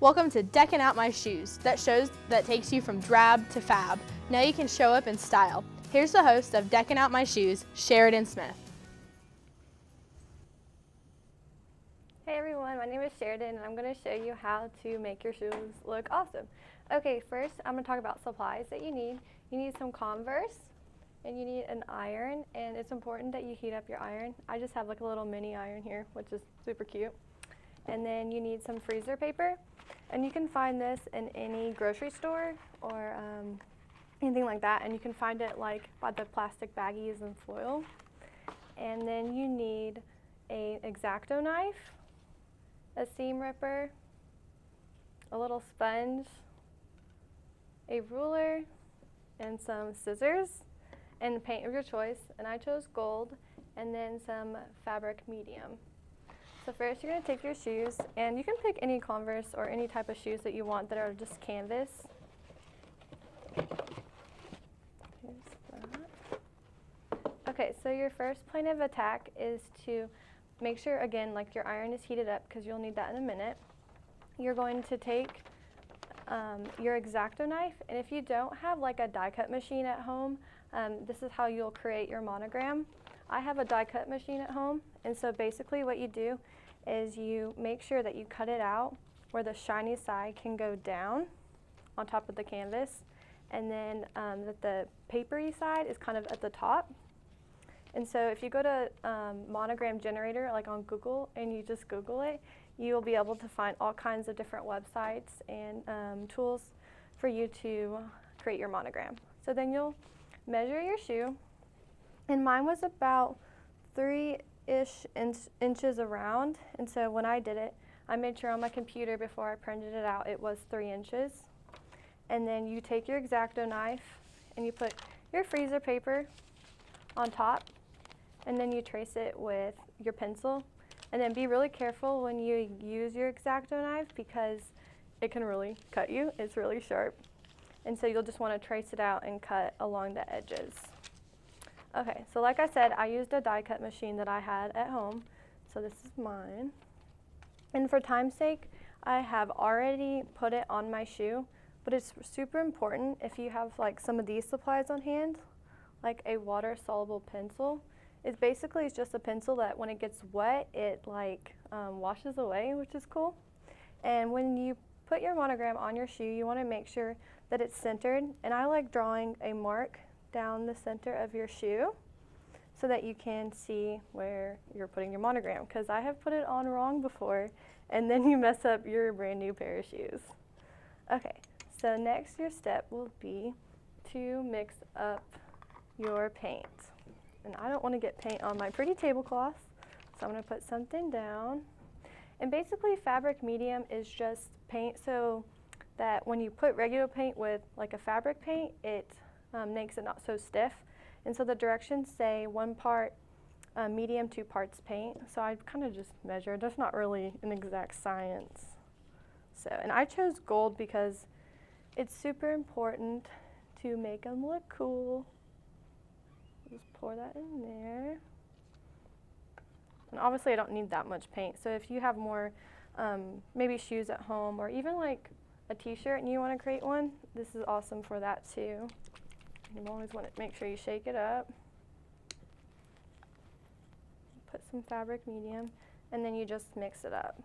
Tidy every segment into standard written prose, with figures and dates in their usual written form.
Welcome to Decking Out My Shoes, that show that takes you from drab to fab. Now you can show up in style. Here's the host of Decking Out My Shoes, Sheridan Smith. Hey everyone, my name is Sheridan and I'm going to show you how to make your shoes look awesome. Okay, first I'm going to talk about supplies that you need. You need some Converse and you need an iron, and it's important that you heat up your iron. I just have like a little mini iron here, which is super cute. And then you need some freezer paper, and you can find this in any grocery store or anything like that, and you can find it like by the plastic baggies and foil. And then you need an X-Acto knife, a seam ripper, a little sponge, a ruler, and some scissors, and paint of your choice. And I chose gold, and then some fabric medium. So first you're going to take your shoes, and you can pick any Converse or any type of shoes that you want that are just canvas. Here's that. Okay, so your first point of attack is to make sure, again, like your iron is heated up because you'll need that in a minute. You're going to take your X-Acto knife, and if you don't have like a die cut machine at home, this is how you'll create your monogram. I have a die cut machine at home, and so basically what you do is you make sure that you cut it out where the shiny side can go down on top of the canvas, and then that the papery side is kind of at the top. And so if you go to monogram generator like on Google and you just Google it, you'll be able to find all kinds of different websites and tools for you to create your monogram. So then you'll measure your shoe, and mine was about 3-ish inches around, and so when I did it, I made sure on my computer before I printed it out it was 3 inches. And then you take your X-Acto knife and you put your freezer paper on top, and then you trace it with your pencil. And then be really careful when you use your X-Acto knife because it can really cut you. It's really sharp. And so you'll just want to trace it out and cut along the edges. Okay, so like I said, I used a die cut machine that I had at home. So this is mine. And for time's sake, I have already put it on my shoe, but it's super important if you have like some of these supplies on hand, like a water soluble pencil. It's basically just a pencil that when it gets wet, it like washes away, which is cool. And when you put your monogram on your shoe, you want to make sure that it's centered. And I like drawing a mark down the center of your shoe so that you can see where you're putting your monogram, because I have put it on wrong before and then you mess up your brand new pair of shoes. Okay, so next your step will be to mix up your paint. And I don't want to get paint on my pretty tablecloth, so I'm going to put something down. And basically fabric medium is just paint so that when you put regular paint with like a fabric paint, it makes it not so stiff. And so the directions say 1 part medium, 2 parts paint. So I kind of just measured. There's not really an exact science. So, and I chose gold because it's super important to make them look cool. Just pour that in there. And obviously I don't need that much paint. So if you have more maybe shoes at home or even like a t-shirt and you want to create one, this is awesome for that too. You always want to make sure you shake it up. Put some fabric medium, and then you just mix it up.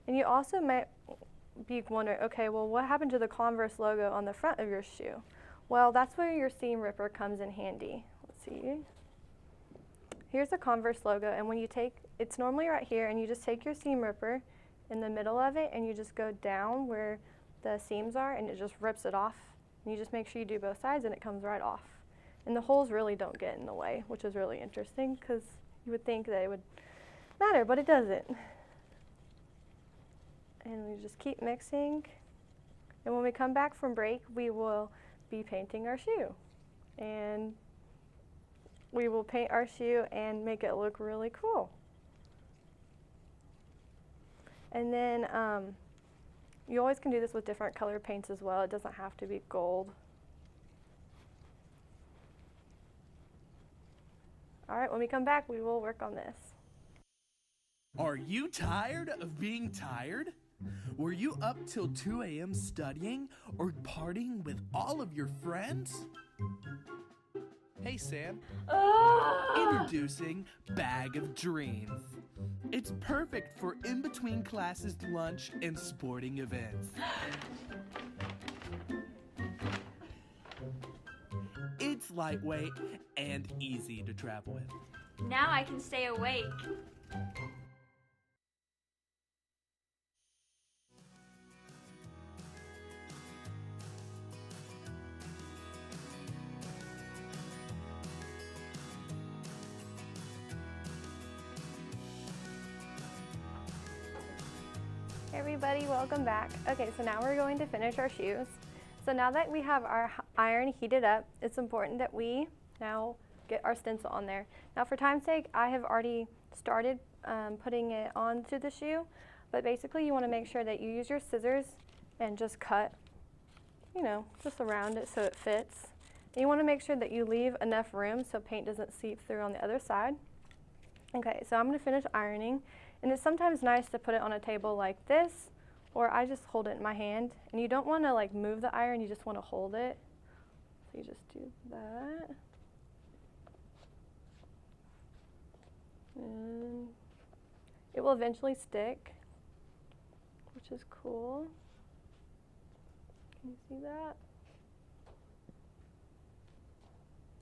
And you also might be wondering, okay, well, what happened to the Converse logo on the front of your shoe? Well, that's where your seam ripper comes in handy. Let's see. Here's the Converse logo, and when you take, it's normally right here, and you just take your seam ripper in the middle of it, and you just go down where the seams are, and it just rips it off. And you just make sure you do both sides, and it comes right off. And the holes really don't get in the way, which is really interesting, because you would think that it would matter, but it doesn't. And we just keep mixing. And when we come back from break, we will be painting our shoe. And we will paint our shoe and make it look really cool. And then you always can do this with different color paints as well. It doesn't have to be gold. All right, when we come back, we will work on this. Are you tired of being tired? Were you up till 2 a.m. studying or partying with all of your friends? Hey Sam, introducing Bag of Dreams. It's perfect for in-between classes, lunch, and sporting events. It's lightweight and easy to travel with. Now I can stay awake. Hey everybody, welcome back. Okay, so now we're going to finish our shoes. So now that we have our iron heated up, it's important that we now get our stencil on there. Now for time's sake, I have already started putting it onto the shoe, but basically you want to make sure that you use your scissors and just cut, you know, just around it so it fits. And you want to make sure that you leave enough room so paint doesn't seep through on the other side. Okay, so I'm going to finish ironing, and it's sometimes nice to put it on a table like this, or I just hold it in my hand. And you don't want to like move the iron, you just want to hold it. So you just do that. And it will eventually stick, which is cool. Can you see that?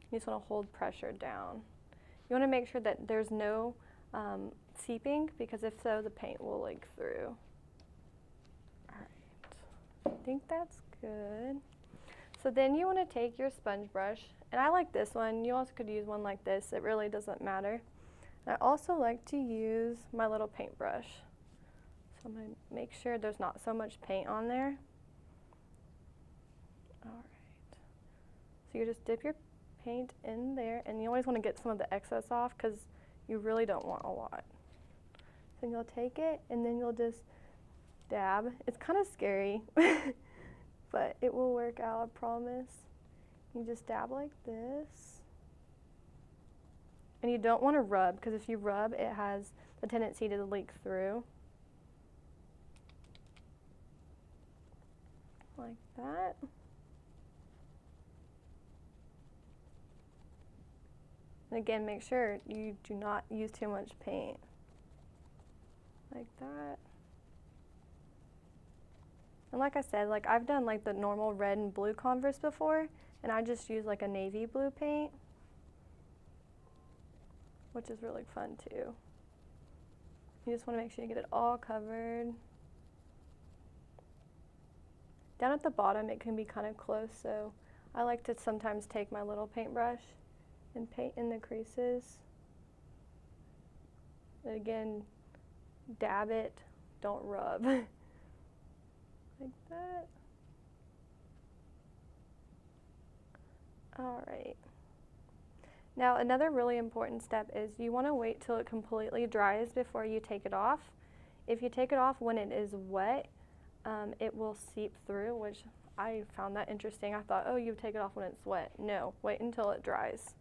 You just want to hold pressure down. You want to make sure that there's no seeping, because if so, the paint will leak through. I think that's good. So then you want to take your sponge brush, and I like this one. You also could use one like this. It really doesn't matter. And I also like to use my little paintbrush. So I'm going to make sure there's not so much paint on there. All right. So you just dip your paint in there, and you always want to get some of the excess off because you really don't want a lot. So you'll take it, and then you'll just dab. It's kind of scary, but it will work out, I promise. You just dab like this. And you don't want to rub, because if you rub, it has the tendency to leak through. Like that. And again, make sure you do not use too much paint. Like that. And like I said, like I've done like the normal red and blue Converse before, and I just use like a navy blue paint, which is really fun too. You just want to make sure you get it all covered. Down at the bottom it can be kind of close, so I like to sometimes take my little paintbrush and paint in the creases. And again, dab it, don't rub. Like that. All right. Now another really important step is you want to wait till it completely dries before you take it off. If you take it off when it is wet, it will seep through, which I found that interesting. I thought, oh, you take it off when it's wet. No, wait until it dries.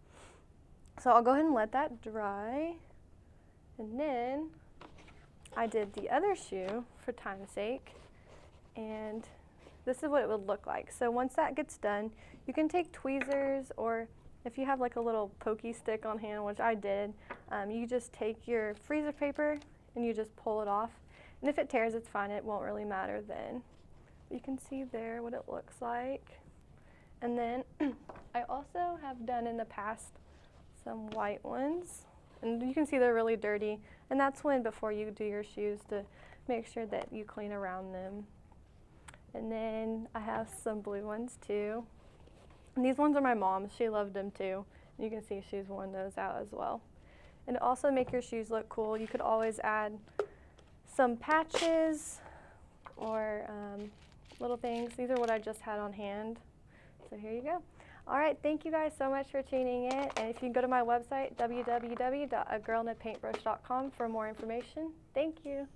So I'll go ahead and let that dry. And then I did the other shoe for time's sake. And this is what it would look like. So once that gets done, you can take tweezers, or if you have like a little pokey stick on hand, which I did, you just take your freezer paper and you just pull it off. And if it tears, it's fine. It won't really matter then. But you can see there what it looks like. And then I also have done in the past some white ones. And you can see they're really dirty. And that's when, before you do your shoes, to make sure that you clean around them. And then I have some blue ones too. And these ones are my mom's. She loved them too. And you can see she's worn those out as well. And to also make your shoes look cool, you could always add some patches or little things. These are what I just had on hand. So here you go. All right, thank you guys so much for tuning in. And if you can go to my website, www.agirlinpaintbrush.com for more information. Thank you.